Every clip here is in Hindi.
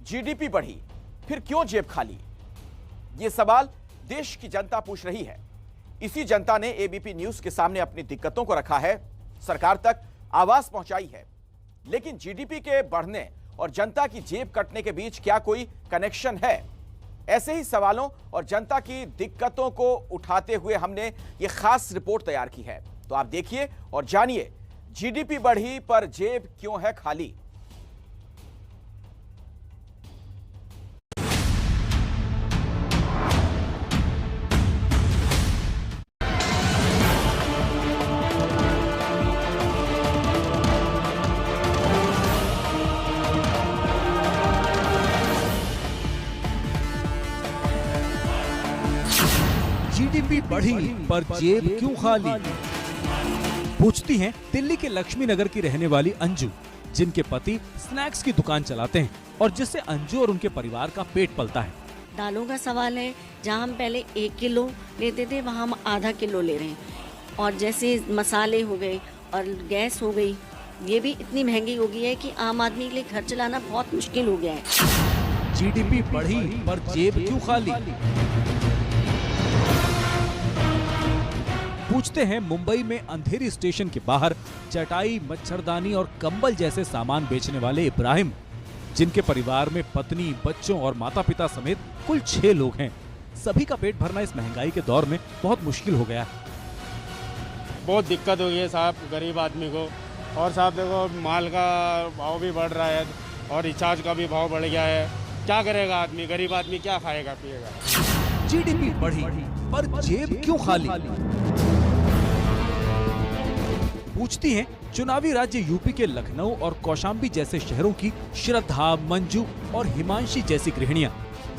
जीडीपी बढ़ी, फिर क्यों जेब खाली? ये सवाल देश की जनता पूछ रही है। इसी जनता ने एबीपी न्यूज के सामने अपनी दिक्कतों को रखा है, सरकार तक आवाज पहुंचाई है। लेकिन जीडीपी के बढ़ने और जनता की जेब कटने के बीच क्या कोई कनेक्शन है? ऐसे ही सवालों और जनता की दिक्कतों को उठाते हुए हमने ये खास रिपोर्ट तैयार की है। तो आप देखिए और जानिए, जीडीपी बढ़ी पर जेब क्यों है खाली। जीडीपी बढ़ी पर जेब क्यों खाली? पूछती हैं दिल्ली के लक्ष्मी नगर की रहने वाली अंजू, जिनके पति स्नैक्स की दुकान चलाते हैं और जिससे अंजू और उनके परिवार का पेट पलता है। दालों का सवाल है, जहां हम पहले 1 किलो लेते थे वहां हम आधा किलो ले रहे हैं। और जैसे मसाले हो गए और गैस हो गई, ये भी इतनी महंगी हो गई है कि आम आदमी के लिए घर चलाना बहुत मुश्किल हो गया है। जीडीपी बढ़ी पर जेब क्यों खाली? पूछते हैं मुंबई में अंधेरी स्टेशन के बाहर चटाई, मच्छरदानी और कंबल जैसे सामान बेचने वाले इब्राहिम, जिनके परिवार में पत्नी, बच्चों और माता पिता समेत कुल 6 लोग हैं। सभी का पेट भरना इस महंगाई के दौर में बहुत मुश्किल हो गया है। बहुत दिक्कत हो गई है साहब गरीब आदमी को। और साहब देखो, माल का भाव भी बढ़ रहा है और रिचार्ज का भी भाव बढ़ गया है। क्या करेगा आदमी, गरीब आदमी क्या खाएगा पिएगा? जीडीपी बढ़ी पर जेब क्यों खाली? पूछती हैं चुनावी राज्य यूपी के लखनऊ और कौशाम्बी जैसे शहरों की श्रद्धा, मंजू और हिमांशी जैसी गृहिणियां,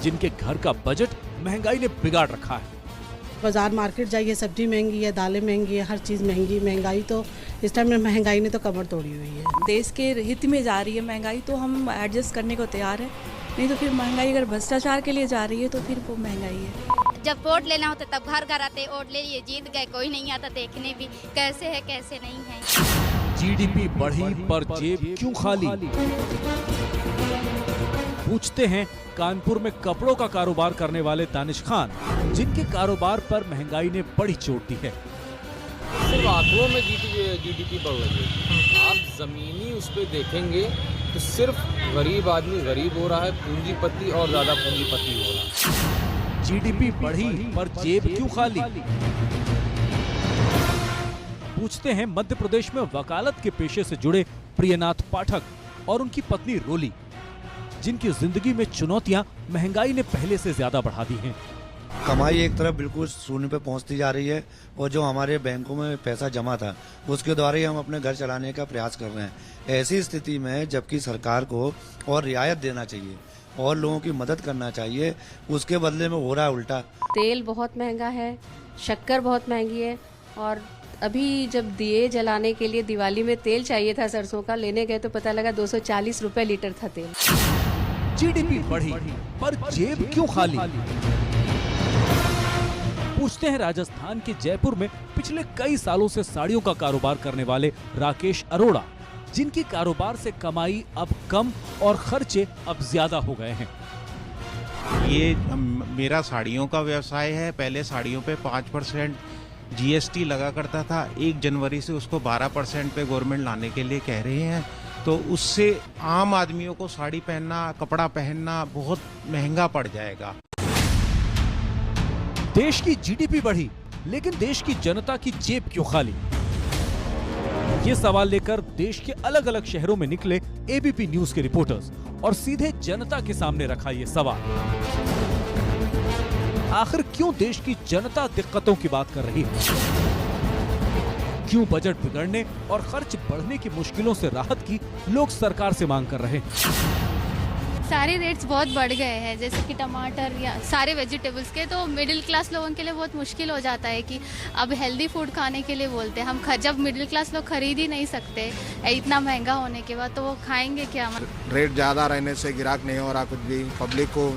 जिनके घर का बजट महंगाई ने बिगाड़ रखा है। बाजार मार्केट जाइए, सब्जी महंगी है, दालें महंगी है, हर चीज महंगी। महंगाई तो इस टाइम में महंगाई ने तो कमर तोड़ी हुई है। देश के हित में जा रही है महंगाई, तो हम एडजस्ट करने को तैयार है। नहीं तो फिर महंगाई अगर भ्रष्टाचार के लिए जा रही है तो फिर वो महंगाई है। जब वोट लेना होता तब घर घर आते, वोट ले लिए, जीत गए, कोई नहीं आता देखने भी कैसे है कैसे नहीं है। जीडीपी बढ़ी पर जेब क्यों खाली? पूछते हैं कानपुर में कपड़ों का कारोबार करने वाले दानिश खान, जिनके कारोबार पर महंगाई ने बड़ी चोट दी है। सिर्फ आंकड़ों में जीडीपी बढ़ रही है, आप जमीनी उस पर देखेंगे तो सिर्फ गरीब आदमी गरीब हो रहा है, पूंजीपति और ज्यादा पूंजीपति हो रहा है। जीडीपी बढ़ी पर जेब क्यों खाली? पूछते हैं मध्य प्रदेश में वकालत के पेशे से जुड़े प्रियनाथ पाठक और उनकी पत्नी रोली, जिनकी जिंदगी में चुनौतियां महंगाई ने पहले से ज्यादा बढ़ा दी हैं। कमाई एक तरफ बिल्कुल शून्य पे पहुंचती जा रही है और जो हमारे बैंकों में पैसा जमा था उसके द्वारा ही हम अपने घर चलाने का प्रयास कर रहे हैं। ऐसी स्थिति में जबकि सरकार को और रियायत देना चाहिए और लोगों की मदद करना चाहिए, उसके बदले में हो रहा है उल्टा। तेल बहुत महंगा है, शक्कर बहुत महंगी है और अभी जब दिए जलाने के लिए दिवाली में तेल चाहिए था सरसों का, लेने गए तो पता लगा 240 रुपए लीटर था तेल। जीडीपी बढ़ी पर जेब क्यों खाली? पूछते हैं राजस्थान के जयपुर में पिछले कई सालों से साड़ियों का कारोबार करने वाले राकेश अरोड़ा, जिनकी कारोबार से कमाई अब कम और खर्चे अब ज्यादा हो गए हैं। ये मेरा साड़ियों का व्यवसाय है। पहले साड़ियों पे 5% जीएसटी लगा करता था, 1 जनवरी से उसको 12% पे गवर्नमेंट लाने के लिए कह रहे हैं। तो उससे आम आदमियों को साड़ी पहनना, कपड़ा पहनना बहुत महंगा पड़ जाएगा। देश की जीडीपी बढ़ी लेकिन देश की जनता की जेब क्यों खाली? ये सवाल लेकर देश के अलग अलग शहरों में निकले एबीपी न्यूज के रिपोर्टर्स और सीधे जनता के सामने रखा ये सवाल। आखिर क्यों देश की जनता दिक्कतों की बात कर रही है? क्यों बजट बिगड़ने और खर्च बढ़ने की मुश्किलों से राहत की लोग सरकार से मांग कर रहे हैं? सारे रेट्स बहुत बढ़ गए हैं, जैसे कि टमाटर या सारे वेजिटेबल्स के, तो मिडिल क्लास लोगों के लिए बहुत मुश्किल हो जाता है कि अब हेल्दी फूड खाने के लिए बोलते हैं हम, जब मिडिल क्लास लोग खरीद ही नहीं सकते इतना महंगा होने के बाद, तो वो खाएंगे क्या? रेट ज़्यादा रहने से ग्राहक नहीं हो रहा, कुछ भी पब्लिक को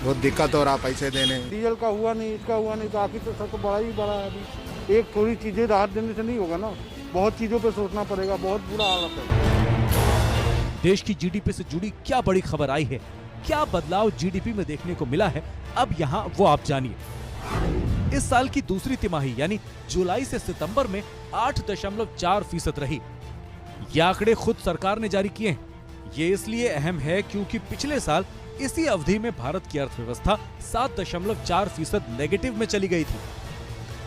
बहुत दिक्कत हो रहा पैसे देने। डीजल का हुआ नहीं, इसका हुआ नहीं, बाकी तो सब तो बड़ा ही बड़ा है। अभी एक थोड़ी चीज़ें राहत देने से नहीं होगा ना, बहुत चीज़ों पे सोचना पड़ेगा, बहुत बुरा हालत है। देश की जीडीपी से जुड़ी क्या बड़ी खबर आई है, क्या बदलाव जीडीपी में देखने को मिला है, अब यहाँ वो आप जानिए। इस साल की दूसरी तिमाही यानी जुलाई से सितंबर में 8.4% रही। ये आंकड़े खुद सरकार ने जारी किए हैं। ये इसलिए अहम है क्योंकि पिछले साल इसी अवधि में भारत की अर्थव्यवस्था 7.4% नेगेटिव में चली गई थी।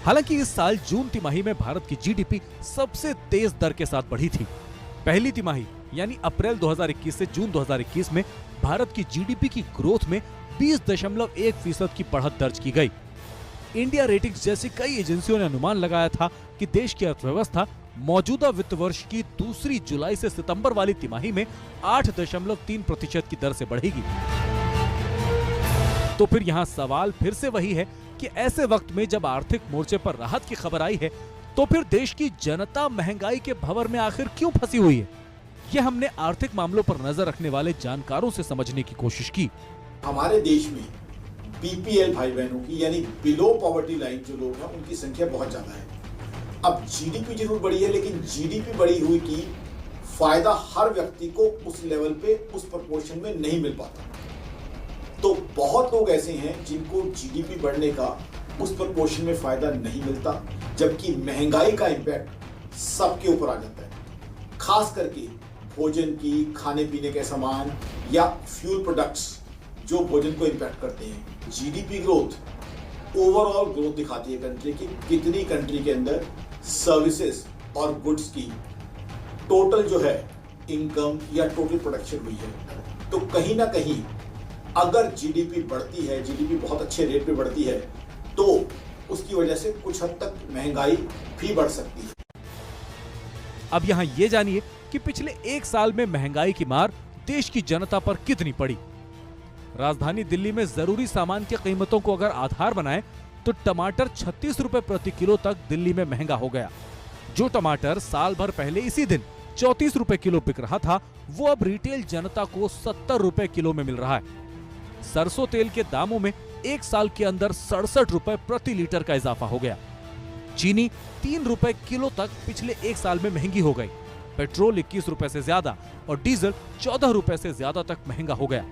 हालांकि इस साल जून तिमाही में भारत की जीडीपी सबसे तेज दर के साथ बढ़ी थी। पहली तिमाही यानी अप्रैल 2021 से जून 2021 में भारत की जीडीपी की ग्रोथ में 20.1% की बढ़त दर्ज की गई। इंडिया रेटिंग्स जैसी कई एजेंसियों ने अनुमान लगाया था कि देश की अर्थव्यवस्था मौजूदा वित्त वर्ष की दूसरी जुलाई से सितंबर वाली तिमाही में 8.3% की दर से बढ़ेगी। तो फिर यहाँ सवाल फिर से वही है कि ऐसे वक्त में जब आर्थिक मोर्चे पर राहत की खबर आई है, तो फिर देश की जनता महंगाई के भंवर में आखिर क्यों फंसी हुई है? ये हमने आर्थिक मामलों पर नजर रखने वाले जानकारों से समझने की कोशिश की। हमारे देश में बीपीएल भाई बहनों की यानी बिलो पॉवर्टी लाइन जो लोग हैं उनकी संख्या बहुत ज्यादा है। अब जीडीपी जरूर बढ़ी है, लेकिन जीडीपी बढ़ी हुई की फायदा हर व्यक्ति को उस लेवल पे उस प्रोपोर्शन में नहीं मिल पाता। तो बहुत लोग ऐसे हैं जिनको जीडीपी बढ़ने का उस प्रोपोर्शन में फायदा नहीं मिलता, जबकि महंगाई का इंपैक्ट सबके ऊपर आ जाता है। खास करके भोजन की, खाने पीने के सामान या फ्यूल प्रोडक्ट्स जो भोजन को इंपैक्ट करते हैं। जीडीपी ग्रोथ ओवरऑल ग्रोथ दिखाती है कंट्री की, कितनी कंट्री के अंदर सर्विसेज और गुड्स की टोटल जो है इनकम या टोटल प्रोडक्शन हुई है। तो कहीं ना कहीं अगर जीडीपी बढ़ती है, जीडीपी बहुत अच्छे रेट पे बढ़ती है, तो उसकी वजह से कुछ हद तक महंगाई भी बढ़ सकती है। अब यहाँ ये जानिए कि पिछले एक साल में महंगाई की मार देश की जनता पर कितनी पड़ी। राजधानी दिल्ली में जरूरी सामान की कीमतों को अगर आधार बनाएं तो टमाटर 36 रुपए प्रति किलो तक दिल्ली में महंगा हो गया। जो टमाटर साल भर पहले इसी दिन 34 रुपए किलो बिक रहा था, वो अब रिटेल जनता को 70 रुपए किलो में मिल रहा है। सरसों तेल के दामों में एक साल के अंदर 67 रुपए प्रति लीटर का इजाफा हो गया। चीनी 3 रुपए किलो तक पिछले एक साल में महंगी हो गई। पेट्रोल 21 रुपए से ज्यादा और डीजल 14 रुपए से ज्यादा तक महंगा हो गया।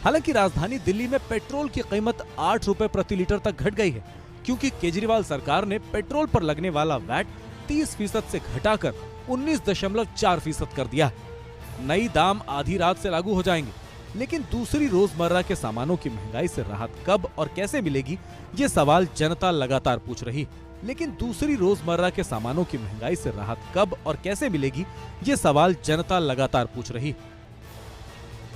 हालांकि राजधानी दिल्ली में पेट्रोल की कीमत 8 रुपए प्रति लीटर तक घट गई है, क्योंकि केजरीवाल सरकार ने पेट्रोल पर लगने वाला वैट 30% से घटाकर 19.4% कर दिया है। नई दाम आधी रात से लागू हो जाएंगे, लेकिन दूसरी रोजमर्रा के सामानों की महंगाई से राहत कब और कैसे मिलेगी, ये सवाल जनता लगातार पूछ रही है। लेकिन दूसरी रोजमर्रा के सामानों की महंगाई से राहत कब और कैसे मिलेगी, ये सवाल जनता लगातार पूछ रही है।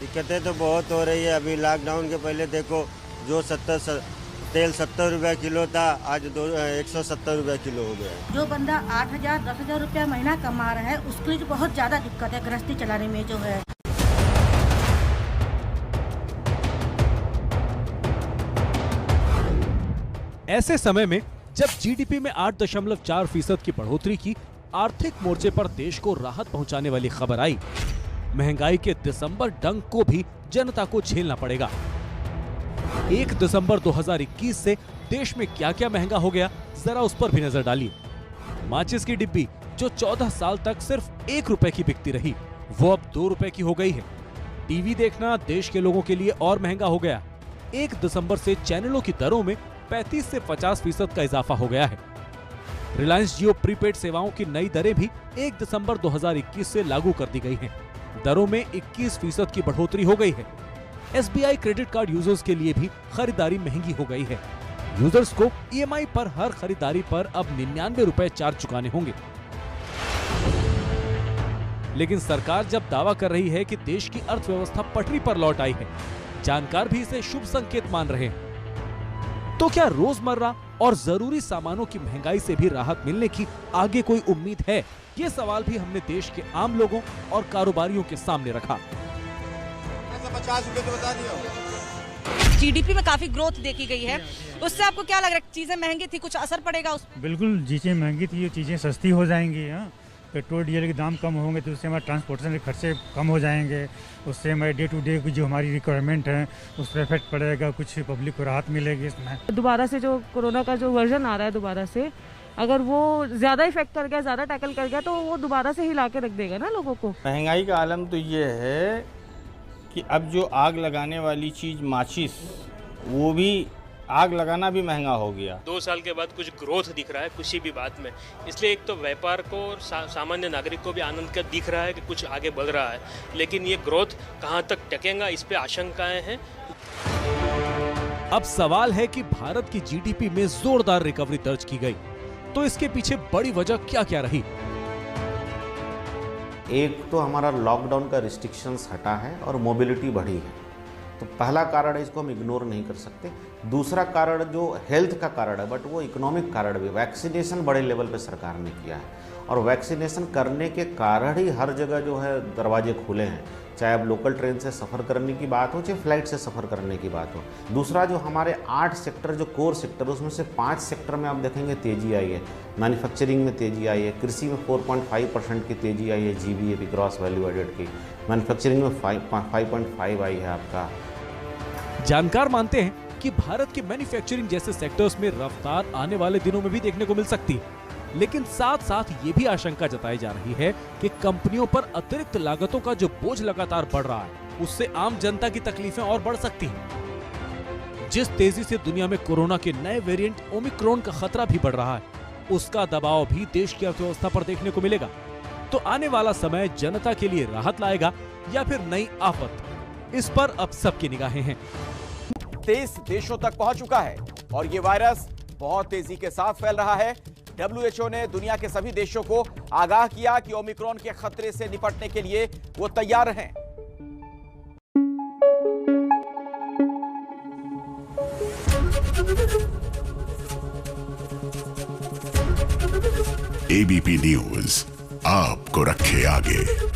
दिक्कतें तो बहुत हो रही है। अभी लॉकडाउन के पहले देखो, जो तेल 70 रुपए किलो था, आज 170 रुपए किलो हो गया। जो बंदा 8,000 10,000 रुपया महीना कमा रहा है, उसके लिए बहुत ज्यादा दिक्कत है गृहस्थी चलाने में जो है। ऐसे समय में जब जीडीपी में 8.4% की बढ़ोतरी की आर्थिक मोर्चे पर देश को राहत पहुंचाने वाली खबर आई, महंगाई के दिसंबर डंक को भी जनता को झेलना पड़ेगा। 1 दिसंबर 2021 से देश में क्या क्या महंगा हो गया, जरा उस पर भी नजर डालिए। माचिस की डिब्बी जो 14 साल तक सिर्फ 1 रुपए की बिकती रही, वो अब 2 रुपए की हो गई है। टीवी देखना देश के लोगों के लिए और महंगा हो गया। 1 दिसंबर से चैनलों की दरों में 35 से 50% का इजाफा हो गया है। रिलायंस जियो प्रीपेड सेवाओं की नई दरें भी 1 दिसंबर 2021 से लागू कर दी गई हैं। दरों में 21% की बढ़ोतरी हो गई है। SBI क्रेडिट कार्ड यूजर्स के लिए भी खरीदारी महंगी हो गई है। यूजर्स को EMI पर हर खरीदारी पर अब 99 रुपए चार्ज चुकाने होंगे। लेकिन सरकार जब दावा कर रही है कि देश की अर्थव्यवस्था पटरी पर लौट आई है, जानकार भी इसे शुभ संकेत मान रहे हैं। तो क्या रोजमर्रा और जरूरी सामानों की महंगाई से भी राहत मिलने की आगे कोई उम्मीद है? ये सवाल भी हमने देश के आम लोगों और कारोबारियों के सामने रखा। 50 रुपए तो बता दिया। जीडीपी में काफी ग्रोथ देखी गई है, उससे आपको क्या लग रहा है? चीजें महंगी थी, कुछ असर पड़ेगा उस? बिल्कुल, चीजें महंगी थी, ये चीजें सस्ती हो जाएंगी। पेट्रोल डीजल के दाम कम होंगे तो उससे हमारे ट्रांसपोर्टेशन के खर्चे कम हो जाएंगे, उससे हमारे डे टू डे की जो हमारी रिक्वायरमेंट है उस पर इफेक्ट पड़ेगा, कुछ पब्लिक को राहत मिलेगी इसमें। दोबारा से जो कोरोना का जो वर्जन आ रहा है दोबारा से, अगर वो ज़्यादा इफेक्ट कर गया, ज़्यादा टैकल कर गया, तो वो दोबारा से हिला के रख देगा ना लोगों को। महंगाई का आलम तो ये है कि अब जो आग लगाने वाली चीज़ माचिस, वो भी आग लगाना भी महंगा हो गया। 2 साल के बाद कुछ ग्रोथ दिख रहा है किसी भी बात में, इसलिए एक तो व्यापार को और सामान्य नागरिक को भी आनंद का दिख रहा है कि कुछ आगे बढ़ रहा है, लेकिन ये ग्रोथ कहाँ तक टकेगा, इस पे आशंकाएं हैं। अब सवाल है कि भारत की जीडीपी में जोरदार रिकवरी दर्ज की गई, तो इसके पीछे बड़ी वजह क्या क्या रही? एक तो हमारा लॉकडाउन का रिस्ट्रिक्शंस हटा है और मोबिलिटी बढ़ी है, तो पहला कारण है, इसको हम इग्नोर नहीं कर सकते। दूसरा कारण जो हेल्थ का कारण है, बट वो इकोनॉमिक कारण भी, वैक्सीनेशन बड़े लेवल पे सरकार ने किया है और वैक्सीनेशन करने के कारण ही हर जगह जो है दरवाजे खुले हैं, चाहे अब लोकल ट्रेन से सफ़र करने की बात हो चाहे फ्लाइट से सफ़र करने की बात हो। दूसरा जो हमारे 8 सेक्टर जो कोर सेक्टर, उसमें से 5 सेक्टर में आप देखेंगे तेज़ी आई है। मैन्युफैक्चरिंग में तेज़ी आई है, कृषि में 4.5% की तेज़ी आई है, GVAP ग्रॉस वैल्यू एडेड की, मैन्युफैक्चरिंग में 5.5 आई है आपका। जानकार मानते हैं कि भारत के मैन्युफैक्चरिंग जैसे सेक्टर्स में रफ्तार आने वाले दिनों में भी देखने को मिल सकती है, लेकिन साथ साथ ये भी आशंका जताई जा रही है कि कंपनियों पर अतिरिक्त लागतों का जो बोझ लगातार बढ़ रहा है, उससे आम जनता की तकलीफें और बढ़ सकती हैं। जिस तेजी से दुनिया में कोरोना के नए वेरिएंट ओमिक्रॉन का खतरा भी बढ़ रहा है, उसका दबाव भी देश की अर्थव्यवस्था पर देखने को मिलेगा। तो आने वाला समय जनता के लिए राहत लाएगा या फिर नई आफत, इस पर अब सबकी निगाहें हैं। 23 देशों तक पहुंच चुका है और ये वायरस बहुत तेजी के साथ फैल रहा है। WHO ने दुनिया के सभी देशों को आगाह किया कि ओमिक्रॉन के खतरे से निपटने के लिए वो तैयार हैं। ABP न्यूज आपको रखे आगे।